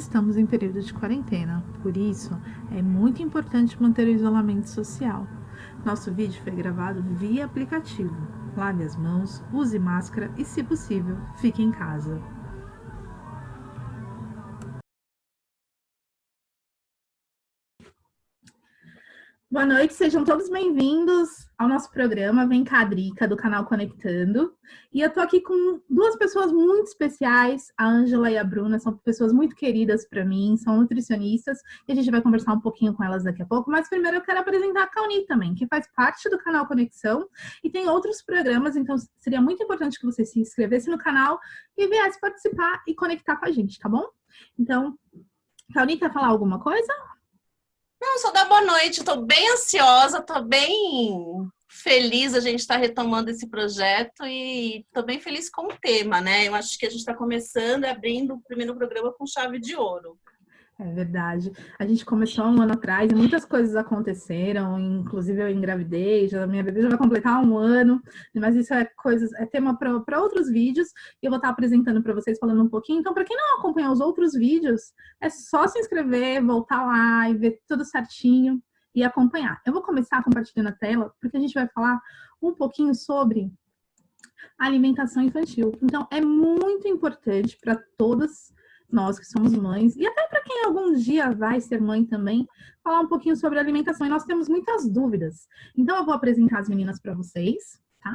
estamos em período de quarentena, por isso é muito importante manter o isolamento social. Nosso vídeo foi gravado via aplicativo. Lave as mãos, use máscara e, se possível, fique em casa. Boa noite, sejam todos bem-vindos ao nosso programa Vem cá, Drica, do canal Conectando. E eu tô aqui com duas pessoas muito especiais, a Ângela e a Bruna, são pessoas muito queridas para mim, são nutricionistas, e a gente vai conversar um pouquinho com elas daqui a pouco, mas primeiro eu quero apresentar a Cauni também, que faz parte do canal Conexão e tem outros programas, então seria muito importante que você se inscrevesse no canal e viesse participar e conectar com a gente, tá bom? Então, Cauni, quer falar alguma coisa? Não, só dar boa noite. Estou bem ansiosa, estou bem feliz a gente estar retomando esse projeto e estou bem feliz com o tema, né? Eu acho que a gente está começando, abrindo o primeiro programa com chave de ouro. É verdade. A gente começou há um ano atrás e muitas coisas aconteceram, inclusive eu engravidei, já, minha bebê já vai completar um ano, mas isso é é tema para outros vídeos e eu vou estar apresentando para vocês falando um pouquinho. Então, para quem não acompanhou os outros vídeos, é só se inscrever, voltar lá e ver tudo certinho e acompanhar. Eu vou começar compartilhando a tela, porque a gente vai falar um pouquinho sobre alimentação infantil. Então, é muito importante para todas nós que somos mães, e até para quem algum dia vai ser mãe também, falar um pouquinho sobre alimentação. E nós temos muitas dúvidas. Então, eu vou apresentar as meninas para vocês, tá?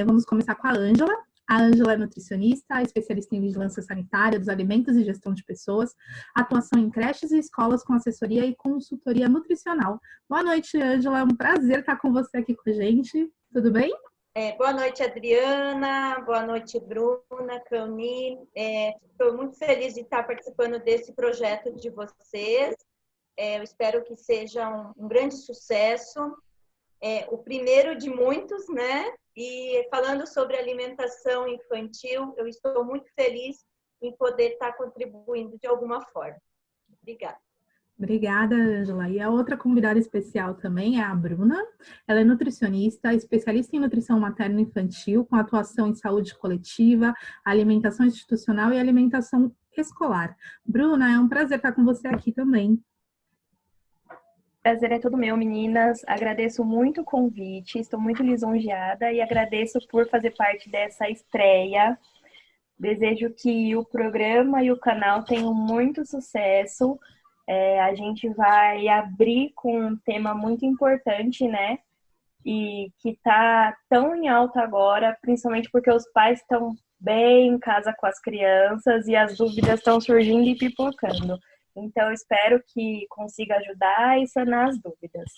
Vamos começar com a Ângela. A Ângela é nutricionista, especialista em vigilância sanitária dos alimentos e gestão de pessoas, atuação em creches e escolas com assessoria e consultoria nutricional. Boa noite, Ângela. É um prazer estar com você aqui com a gente. Tudo bem? Boa noite, Adriana. Boa noite, Bruna, Cauni. Estou muito feliz de estar participando desse projeto de vocês. Eu espero que seja um grande sucesso. O primeiro de muitos, né? E falando sobre alimentação infantil, eu estou muito feliz em poder estar contribuindo de alguma forma. Obrigada. Obrigada, Ângela. E a outra convidada especial também é a Bruna. Ela é nutricionista, especialista em nutrição materno e infantil, com atuação em saúde coletiva, alimentação institucional e alimentação escolar. Bruna, é um prazer estar com você aqui também. Prazer é todo meu, meninas. Agradeço muito o convite, estou muito lisonjeada e agradeço por fazer parte dessa estreia. Desejo que o programa e o canal tenham muito sucesso. A gente vai abrir com um tema muito importante, né? E que está tão em alta agora, principalmente porque os pais estão bem em casa com as crianças e as dúvidas estão surgindo e pipocando. Então, espero que consiga ajudar e sanar as dúvidas.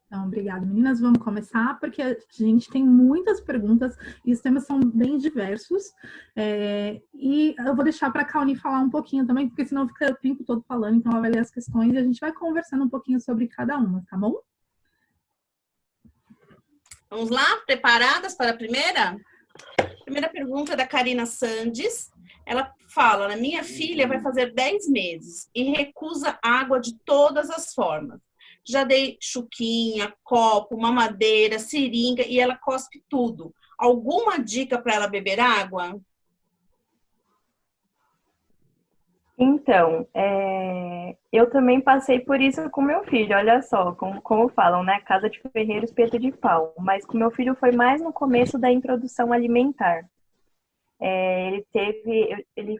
Então, obrigada, meninas. Vamos começar, porque a gente tem muitas perguntas e os temas são bem diversos. E eu vou deixar para a Cauni falar um pouquinho também, porque senão fica o tempo todo falando, então ela vai ler as questões e a gente vai conversando um pouquinho sobre cada uma, tá bom? Vamos lá? Preparadas para a primeira? Primeira pergunta é da Karina Sandes. Ela fala, né, minha filha vai fazer 10 meses e recusa água de todas as formas. Já dei chuquinha, copo, mamadeira, seringa e ela cospe tudo. Alguma dica para ela beber água? Então, eu também passei por isso com meu filho, olha só, como falam, né? Casa de ferreiro, espeto de pau. Mas com meu filho foi mais no começo da introdução alimentar. Ele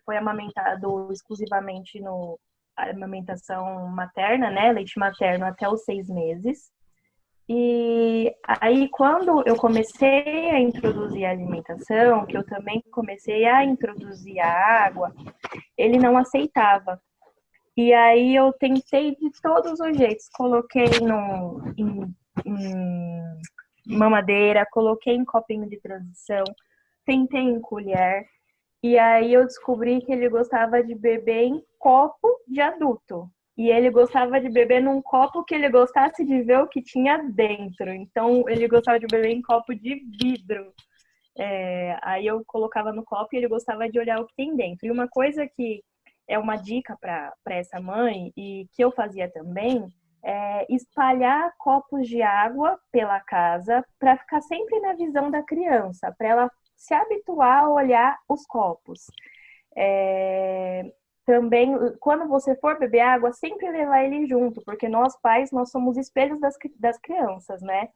foi amamentado exclusivamente no amamentação materna, né? Leite materno até os 6 meses. E aí, quando eu comecei a introduzir a alimentação, que eu também comecei a introduzir a água, ele não aceitava. E aí eu tentei de todos os jeitos, coloquei em mamadeira, coloquei em copinho de transição, tentei em colher, e aí eu descobri que ele gostava de beber em copo de adulto. E ele gostava de beber num copo que ele gostasse de ver o que tinha dentro. Então, ele gostava de beber em copo de vidro. Aí eu colocava no copo e ele gostava de olhar o que tem dentro. E uma coisa que é uma dica para essa mãe, e que eu fazia também, é espalhar copos de água pela casa para ficar sempre na visão da criança, para ela se habituar a olhar os copos. também, quando você for beber água, sempre levar ele junto, porque nós pais, nós somos espelhos das crianças, né?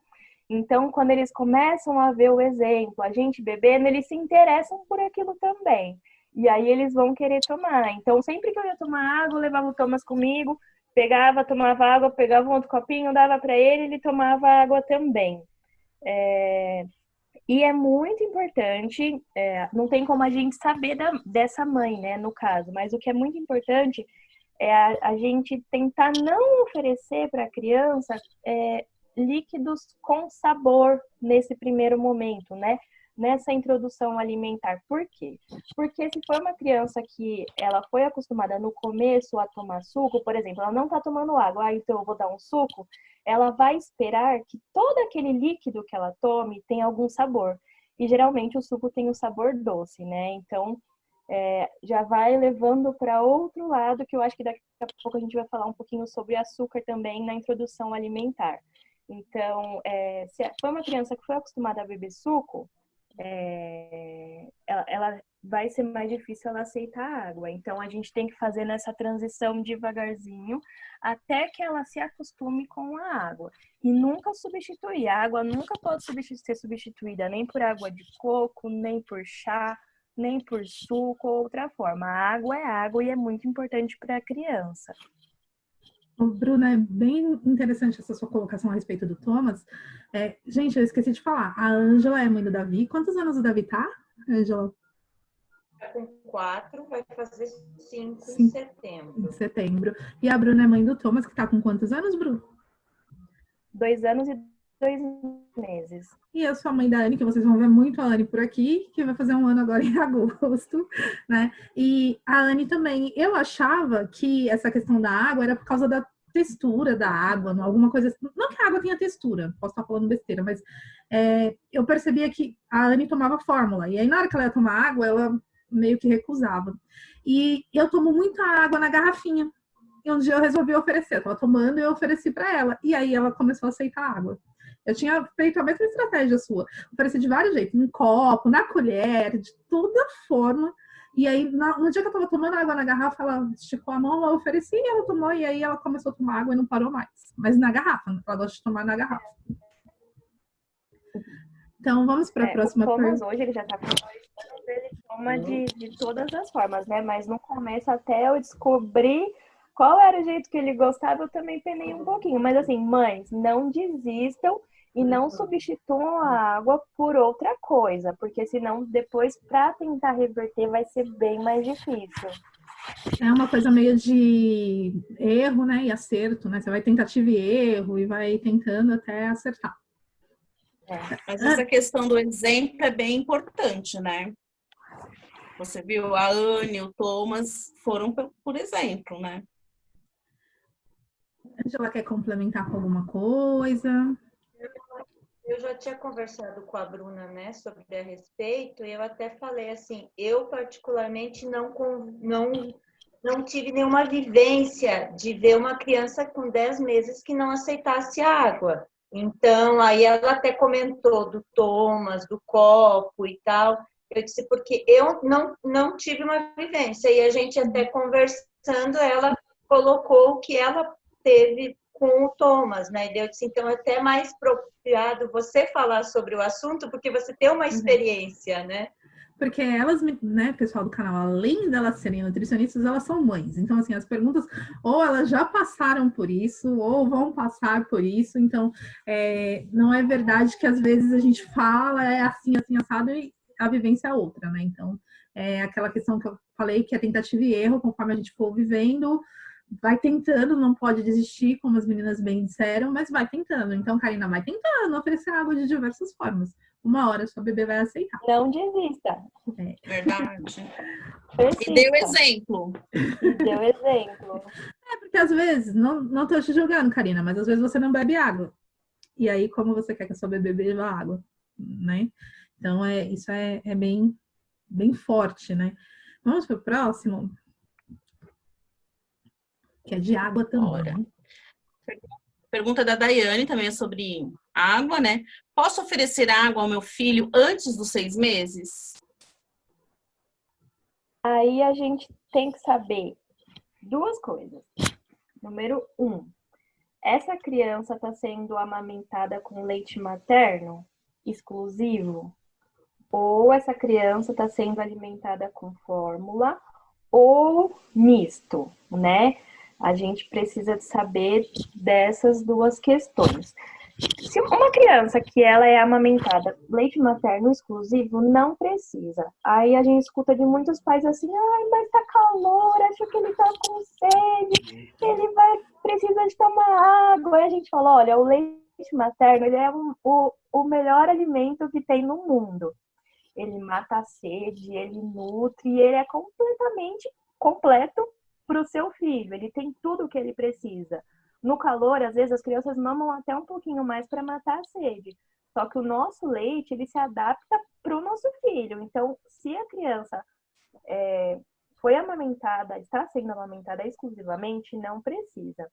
Então, quando eles começam a ver o exemplo, a gente bebendo, eles se interessam por aquilo também. E aí eles vão querer tomar. Então, sempre que eu ia tomar água, eu levava o Thomas comigo, pegava, tomava água, pegava um outro copinho, dava para ele, ele tomava água também. E é muito importante, não tem como a gente saber dessa mãe, né, no caso, mas o que é muito importante é a gente tentar não oferecer para a criança líquidos com sabor nesse primeiro momento, né? Nessa introdução alimentar. Por quê? Porque se for uma criança que ela foi acostumada no começo a tomar suco, por exemplo, ela não está tomando água, então eu vou dar um suco, ela vai esperar que todo aquele líquido que ela tome tenha algum sabor. E geralmente o suco tem um sabor doce, né? Então, já vai levando para outro lado, que eu acho que daqui a pouco a gente vai falar um pouquinho sobre açúcar também na introdução alimentar. Então, se for uma criança que foi acostumada a beber suco, ela vai ser mais difícil ela aceitar a água. Então, a gente tem que fazer nessa transição devagarzinho até que ela se acostume com a água. E nunca substituir. A água nunca pode ser substituída nem por água de coco, nem por chá, nem por suco ou outra forma. A água é água e é muito importante para a criança. Bruna, é bem interessante essa sua colocação a respeito do Thomas. Gente, eu esqueci de falar. A Ângela é mãe do Davi. Quantos anos o Davi tá, Ângela? Tá com 4, vai fazer 5 em setembro. Em setembro. E a Bruna é mãe do Thomas, que tá com quantos anos, Bru? 2 anos e 2 meses. E a sua mãe da Anne, que vocês vão ver muito a Anne por aqui, que vai fazer 1 ano agora em agosto, né? E a Anne também, eu achava que essa questão da água era por causa da textura da água, alguma coisa assim. Não que a água tenha textura, posso estar falando besteira, mas eu percebia que a Anne tomava fórmula, e aí na hora que ela ia tomar água, ela meio que recusava. E eu tomo muita água na garrafinha. E um dia eu resolvi oferecer, eu estava tomando e eu ofereci para ela. E aí ela começou a aceitar a água. Eu tinha feito a mesma estratégia sua. Ofereci de vários jeitos, em copo, na colher, de toda forma. E aí, no dia que eu estava tomando água na garrafa, ela esticou a mão, eu ofereci e ela tomou. E aí ela começou a tomar água e não parou mais. Mas na garrafa, ela gosta de tomar na garrafa. Então, vamos para a próxima pergunta. O Thomas hoje, ele já está com 2 anos, ele toma de todas as formas, né? Mas no começo, até eu descobrir qual era o jeito que ele gostava, eu também penei um pouquinho. Mas assim, mães, não desistam e não substituam a água por outra coisa, porque senão depois, para tentar reverter, vai ser bem mais difícil. É uma coisa meio de erro, né, e acerto, né? Você vai tentativa e erro e vai tentando até acertar. Mas essa questão do exemplo é bem importante, né? Você viu, a Anne e o Thomas foram por exemplo, né? A Angela quer complementar com alguma coisa? Eu já tinha conversado com a Bruna, né, sobre a respeito, e eu até falei assim, eu particularmente não tive nenhuma vivência de ver uma criança com 10 meses que não aceitasse a água. Então, aí ela até comentou do Thomas, do copo e tal. Eu disse, porque eu não tive uma vivência. E a gente até conversando, ela colocou o que ela teve com o Thomas, né? E eu disse, então, é até mais apropriado você falar sobre o assunto, porque você tem uma experiência, né? Porque elas, né, pessoal do canal, além delas serem nutricionistas, elas são mães. Então, assim, as perguntas, ou elas já passaram por isso, ou vão passar por isso. Então, não é verdade que às vezes a gente fala, assim, assim, assado, e a vivência é outra, né? Então, aquela questão que eu falei, que é tentativa e erro, conforme a gente for vivendo, vai tentando, não pode desistir, como as meninas bem disseram, mas vai tentando. Então, Karina, vai tentando oferecer água de diversas formas. Uma hora sua bebê vai aceitar. Não desista. Verdade. Persista. E deu exemplo. Deu exemplo. Porque às vezes, não tô te julgando, Karina, mas às vezes você não bebe água. E aí, como você quer que a sua bebê beba água, né? Então, isso é bem, bem forte, né? Vamos para o próximo. Que é de água também. Pergunta da Daiane também é sobre água, né? Posso oferecer água ao meu filho antes dos 6 meses? Aí a gente tem que saber Duas coisas. Número 1, essa criança está sendo amamentada com leite materno exclusivo? Ou essa criança está sendo alimentada com fórmula ou misto, né? A gente precisa de saber dessas duas questões. Se uma criança que ela é amamentada leite materno exclusivo, não precisa. Aí a gente escuta de muitos pais assim, ai, mas tá calor, acho que ele tá com sede, ele vai precisar de tomar água. Aí a gente fala, olha, o leite materno, ele é o melhor alimento que tem no mundo. Ele mata a sede, ele nutre, e ele é completamente completo para o seu filho. Ele tem tudo o que ele precisa. No calor, às vezes, as crianças mamam até um pouquinho mais para matar a sede. Só que o nosso leite, ele se adapta para o nosso filho. Então, se a criança foi amamentada, está sendo amamentada exclusivamente, não precisa.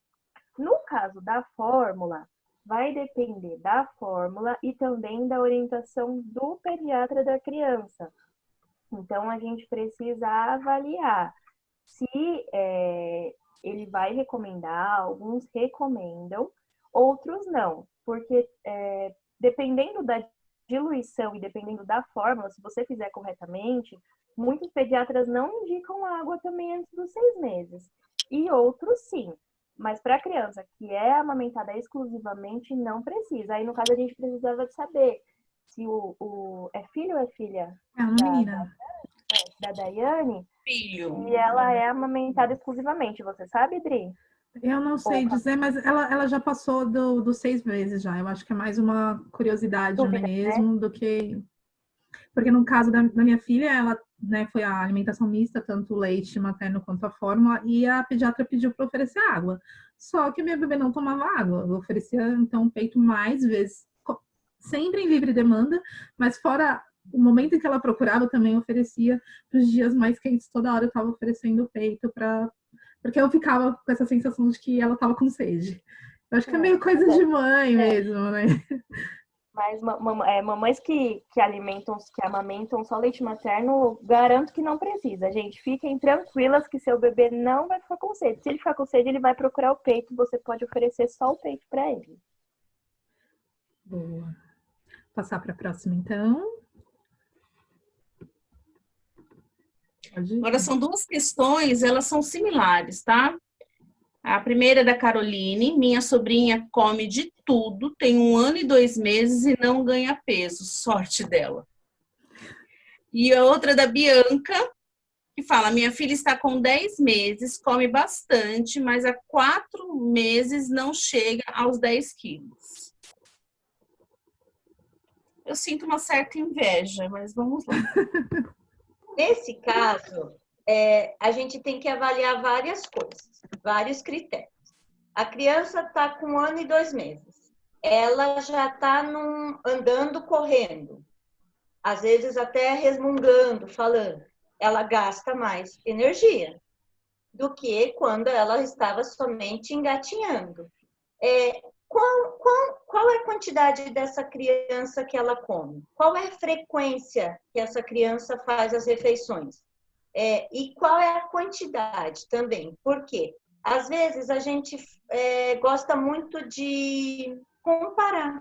No caso da fórmula, vai depender da fórmula e também da orientação do pediatra da criança. Então, a gente precisa avaliar se ele vai recomendar, alguns recomendam, outros não, porque dependendo da diluição e dependendo da fórmula, se você fizer corretamente, muitos pediatras não indicam água também antes dos 6 meses, e outros sim. Mas para a criança que é amamentada exclusivamente, não precisa. Aí, no caso, a gente precisava de saber se é filho ou é filha É uma menina. da Daiane, Filho. e ela é amamentada exclusivamente. Você sabe, Dri? Eu não sei dizer, mas ela já passou dos 6 meses já. Eu acho que é mais uma curiosidade Dúvida, mesmo do que... Porque no caso da minha filha, ela, né, foi a alimentação mista, tanto o leite materno quanto a fórmula, e a pediatra pediu para oferecer água. Só que minha bebê não tomava água. Eu oferecia, então, peito mais vezes, sempre em livre demanda, mas fora o momento em que ela procurava, eu também oferecia para os dias mais quentes, toda hora eu estava oferecendo o peito porque eu ficava com essa sensação de que ela estava com sede. Eu acho que é meio coisa de mãe mesmo, né? Mas mamães que amamentam só leite materno, garanto que não precisa, gente. Fiquem tranquilas que seu bebê não vai ficar com sede. Se ele ficar com sede, ele vai procurar o peito. Você pode oferecer só o peito para ele. Boa. Passar para a próxima, então. Agora, são duas questões, elas são similares, tá? A primeira é da Caroline. Minha sobrinha come de tudo, tem 1 ano e 2 meses e não ganha peso. Sorte dela. E a outra é da Bianca, que fala, minha filha está com 10 meses, come bastante, mas há 4 meses não chega aos 10 quilos. Eu sinto uma certa inveja, mas vamos lá. Nesse caso, a gente tem que avaliar várias coisas, vários critérios. A criança está com 1 ano e 2 meses. Ela já está andando, correndo. Às vezes até resmungando, falando. Ela gasta mais energia do que quando ela estava somente engatinhando. Qual é a quantidade dessa criança que ela come? Qual é a frequência que essa criança faz as refeições? E qual é a quantidade também? Por quê? Às vezes a gente gosta muito de comparar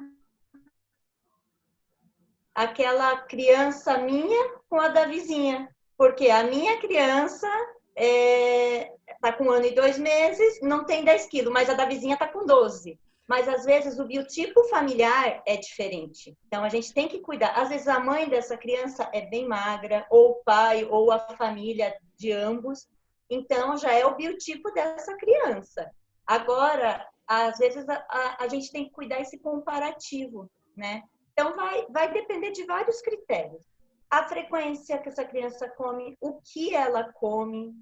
aquela criança minha com a da vizinha, porque a minha criança está com 1 ano e 2 meses, não tem 10 quilos, mas a da vizinha está com 12. Mas, às vezes, o biotipo familiar é diferente. Então, a gente tem que cuidar. Às vezes, a mãe dessa criança é bem magra, ou o pai, ou a família de ambos. Então, já é o biotipo dessa criança. Agora, às vezes, a gente tem que cuidar esse comparativo, né? Então, vai depender de vários critérios. A frequência que essa criança come, o que ela come,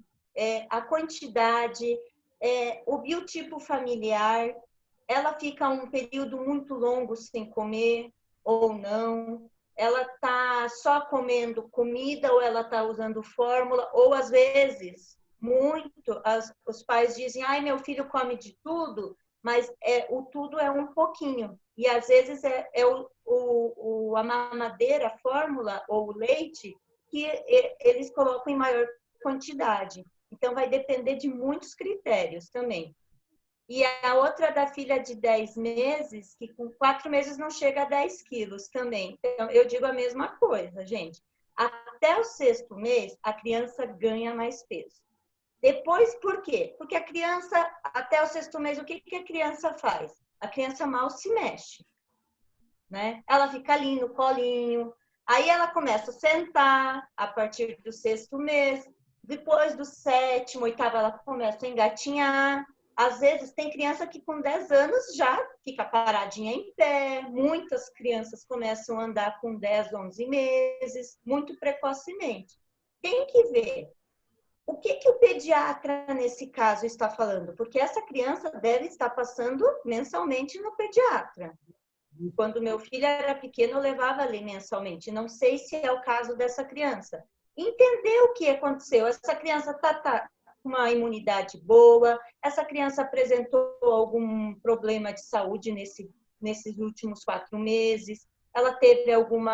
a quantidade, o biotipo familiar, ela fica um período muito longo sem comer ou não, ela está só comendo comida ou ela está usando fórmula, ou às vezes, os pais dizem, ai, meu filho come de tudo, mas o tudo é um pouquinho. E às vezes a mamadeira, a fórmula ou o leite que eles colocam em maior quantidade. Então, vai depender de muitos critérios também. E a outra da filha de 10 meses, que com 4 meses não chega a 10 quilos também. Então, eu digo a mesma coisa, gente. Até o 6º mês, a criança ganha mais peso. Depois, por quê? Porque a criança, até o 6º mês, o que a criança faz? A criança mal se mexe, né? Ela fica ali no colinho. Aí ela começa a sentar a partir do 6º mês. Depois do 7º, 8º, ela começa a engatinhar. Às vezes, tem criança que com 10 anos já fica paradinha em pé. Muitas crianças começam a andar com 10, 11 meses, muito precocemente. Tem que ver o que o pediatra, nesse caso, está falando. Porque essa criança deve estar passando mensalmente no pediatra. Quando meu filho era pequeno, eu levava ali mensalmente. Não sei se é o caso dessa criança. Entender o que aconteceu. Essa criança está uma imunidade boa, essa criança apresentou algum problema de saúde nesses últimos 4 meses, ela teve algum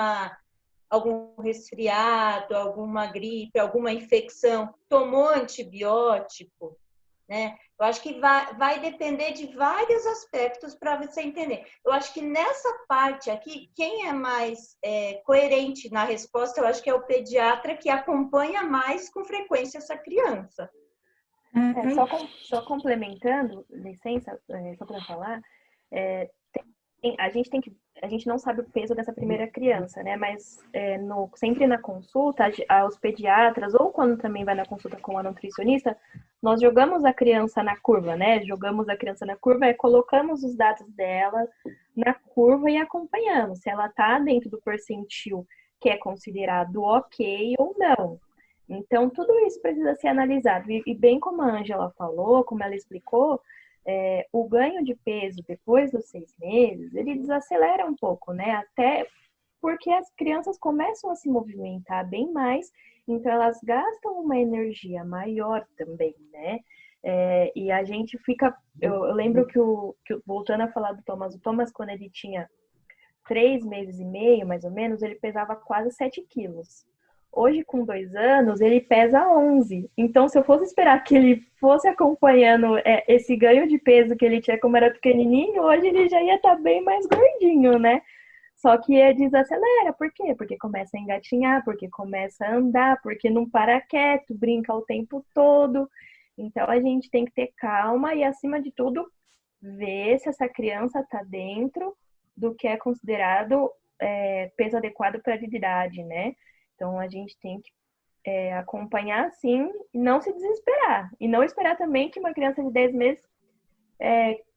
resfriado, alguma gripe, alguma infecção, tomou antibiótico, né? Eu acho que vai depender de vários aspectos para você entender. Eu acho que nessa parte aqui, quem é mais coerente na resposta, eu acho que é o pediatra que acompanha mais com frequência essa criança. Só complementando, licença, só para falar, a gente não sabe o peso dessa primeira criança, né? Mas sempre na consulta, os pediatras, ou quando também vai na consulta com a nutricionista, nós jogamos a criança na curva, né? Jogamos a criança na curva e colocamos os dados dela na curva e acompanhamos se ela está dentro do percentil que é considerado ok ou não. Então, tudo isso precisa ser analisado. E bem como a Ângela falou, como ela explicou, o ganho de peso depois dos 6 meses, ele desacelera um pouco, né? Até porque as crianças começam a se movimentar bem mais, então elas gastam uma energia maior também, né? E a gente fica... Eu lembro que voltando a falar do Thomas, o Thomas, quando ele tinha 3 meses e meio, mais ou menos, ele pesava quase 7 quilos. Hoje, com 2 anos, ele pesa 11. Então, se eu fosse esperar que ele fosse acompanhando esse ganho de peso que ele tinha como era pequenininho, hoje ele já ia estar bem mais gordinho, né? Só que desacelera. Por quê? Porque começa a engatinhar, porque começa a andar, porque não para quieto, brinca o tempo todo. Então, a gente tem que ter calma e, acima de tudo, ver se essa criança está dentro do que é considerado peso adequado para a idade, né? Então, a gente tem que acompanhar, sim, e não se desesperar. E não esperar também que uma criança de 10 meses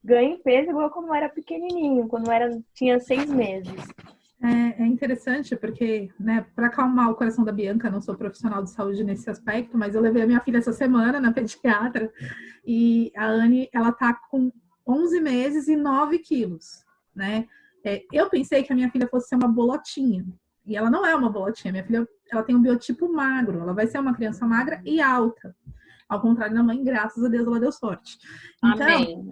ganhe peso igual quando era pequenininho, quando tinha 6 meses. É interessante porque, né, para acalmar o coração da Bianca, não sou profissional de saúde nesse aspecto, mas eu levei a minha filha essa semana na pediatra e a Anne, ela tá com 11 meses e 9 quilos, né? Eu pensei que a minha filha fosse ser uma bolotinha. E ela não é uma bolotinha. Minha filha, ela tem um biotipo magro. Ela vai ser uma criança magra e alta. Ao contrário da mãe, graças a Deus, ela deu sorte. Então, Amém.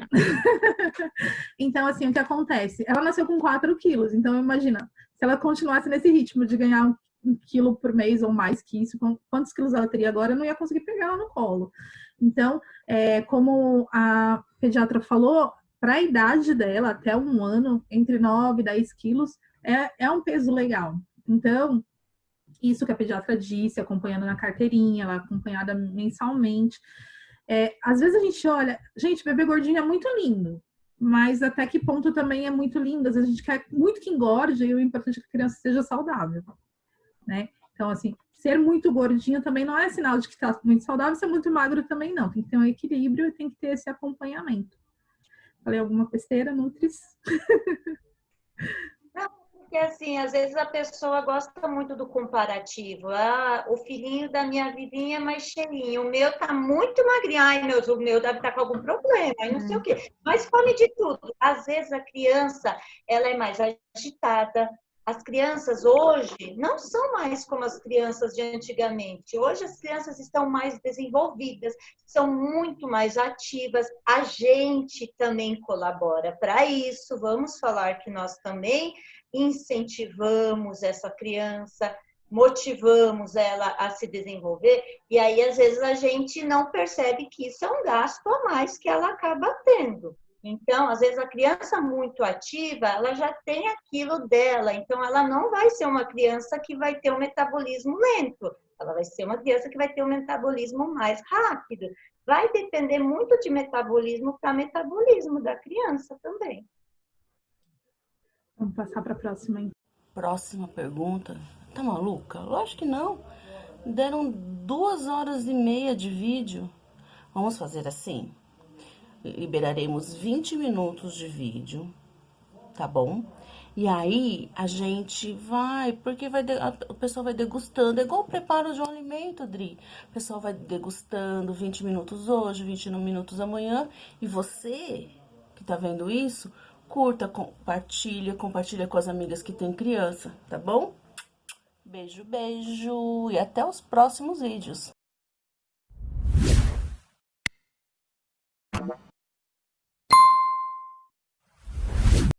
então, assim, o que acontece? Ela nasceu com 4 quilos. Então, imagina, se ela continuasse nesse ritmo de ganhar 1 quilo por mês ou mais que isso, quantos quilos ela teria agora? Eu não ia conseguir pegar ela no colo. Então, como a pediatra falou, para a idade dela, até 1 ano, entre 9 e 10 quilos, é um peso legal. Então, isso que a pediatra disse, acompanhando na carteirinha, ela acompanhada mensalmente. Às vezes a gente olha, gente, bebê gordinho é muito lindo, mas até que ponto também é muito lindo? Às vezes a gente quer muito que engorde e o importante é que a criança seja saudável, né? Então, assim, ser muito gordinho também não é sinal de que está muito saudável, ser muito magro também não. Tem que ter um equilíbrio e tem que ter esse acompanhamento. Falei alguma besteira, Nutris? Porque, assim, às vezes a pessoa gosta muito do comparativo. O filhinho da minha vizinha é mais cheinho, o meu tá muito magrinho. Ai, o meu deve estar com algum problema, aí não sei o quê. Mas come de tudo. Às vezes a criança, ela é mais agitada. As crianças hoje não são mais como as crianças de antigamente. Hoje as crianças estão mais desenvolvidas, são muito mais ativas. A gente também colabora para isso. Vamos falar que nós também incentivamos essa criança, motivamos ela a se desenvolver, e aí às vezes a gente não percebe que isso é um gasto a mais que ela acaba tendo. Então, às vezes a criança muito ativa, ela já tem aquilo dela, então ela não vai ser uma criança que vai ter um metabolismo lento, ela vai ser uma criança que vai ter um metabolismo mais rápido. Vai depender muito de metabolismo para metabolismo da criança também. Vamos passar para a próxima, hein? Próxima pergunta. Tá maluca? Lógico que não. Deram 2 horas e meia de vídeo. Vamos fazer assim? Liberaremos 20 minutos de vídeo, tá bom? E aí a gente vai, porque o pessoal vai degustando, é igual o preparo de um alimento, Dri. O pessoal vai degustando 20 minutos hoje, 20 minutos amanhã, e você que tá vendo isso, curta, compartilha com as amigas que têm criança, tá bom? Beijo, beijo e até os próximos vídeos.